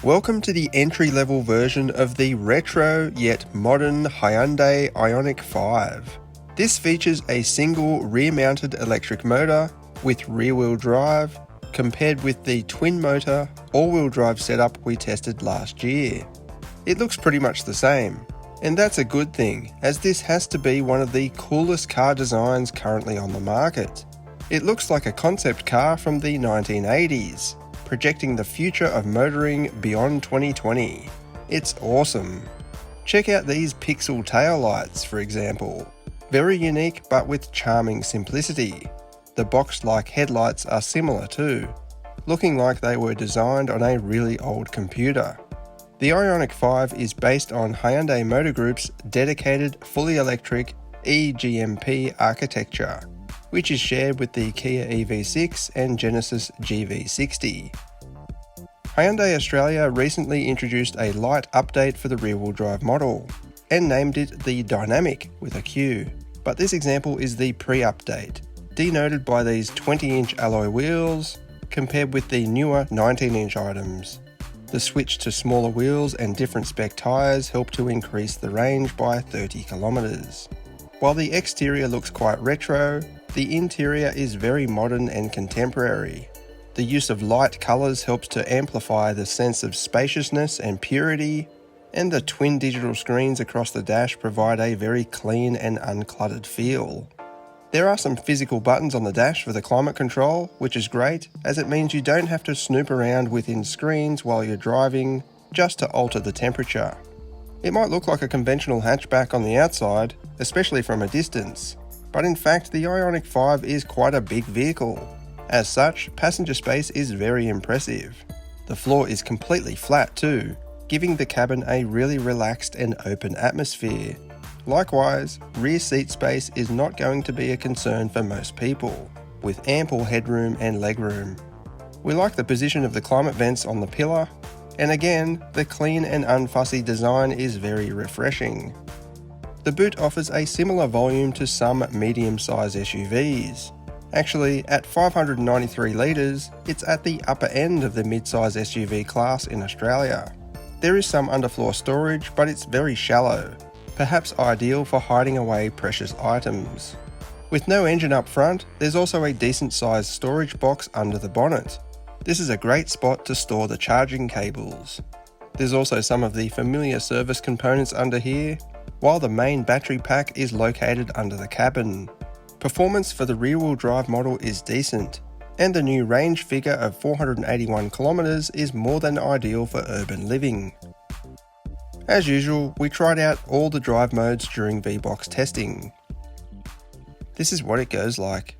Welcome to the entry-level version of the retro yet modern Hyundai Ioniq 5. This features a single rear-mounted electric motor with rear-wheel drive compared with the twin-motor all-wheel drive setup we tested last year. It looks pretty much the same, and that's a good thing, as this has to be one of the coolest car designs currently on the market. It looks like a concept car from the 1980s. Projecting the future of motoring beyond 2020. It's awesome. Check out these pixel taillights, for example. Very unique but with charming simplicity. The box-like headlights are similar too, looking like they were designed on a really old computer. The Ioniq 5 is based on Hyundai Motor Group's dedicated fully electric eGMP architecture, which is shared with the Kia EV6 and Genesis GV60. Hyundai Australia recently introduced a light update for the rear-wheel drive model, and named it the Dynamic with a Q, but this example is the pre-update, denoted by these 20-inch alloy wheels, compared with the newer 19-inch items. The switch to smaller wheels and different spec tyres help to increase the range by 30 kilometres. While the exterior looks quite retro, the interior is very modern and contemporary. The use of light colours helps to amplify the sense of spaciousness and purity, and the twin digital screens across the dash provide a very clean and uncluttered feel. There are some physical buttons on the dash for the climate control, which is great, as it means you don't have to snoop around within screens while you're driving just to alter the temperature. It might look like a conventional hatchback on the outside, especially from a distance, but in fact the Ioniq 5 is quite a big vehicle. As such, passenger space is very impressive. The floor is completely flat too, giving the cabin a really relaxed and open atmosphere. Likewise, rear seat space is not going to be a concern for most people, with ample headroom and legroom. We like the position of the climate vents on the pillar, and again, the clean and unfussy design is very refreshing. The boot offers a similar volume to some medium-sized SUVs. Actually, at 593 litres, it's at the upper end of the mid-size SUV class in Australia. There is some underfloor storage, but it's very shallow, perhaps ideal for hiding away precious items. With no engine up front, there's also a decent-sized storage box under the bonnet. This is a great spot to store the charging cables. There's also some of the familiar service components under here, while the main battery pack is located under the cabin. Performance for the rear-wheel drive model is decent, and the new range figure of 481 kilometers is more than ideal for urban living. As usual, we tried out all the drive modes during VBox testing. This is what it goes like.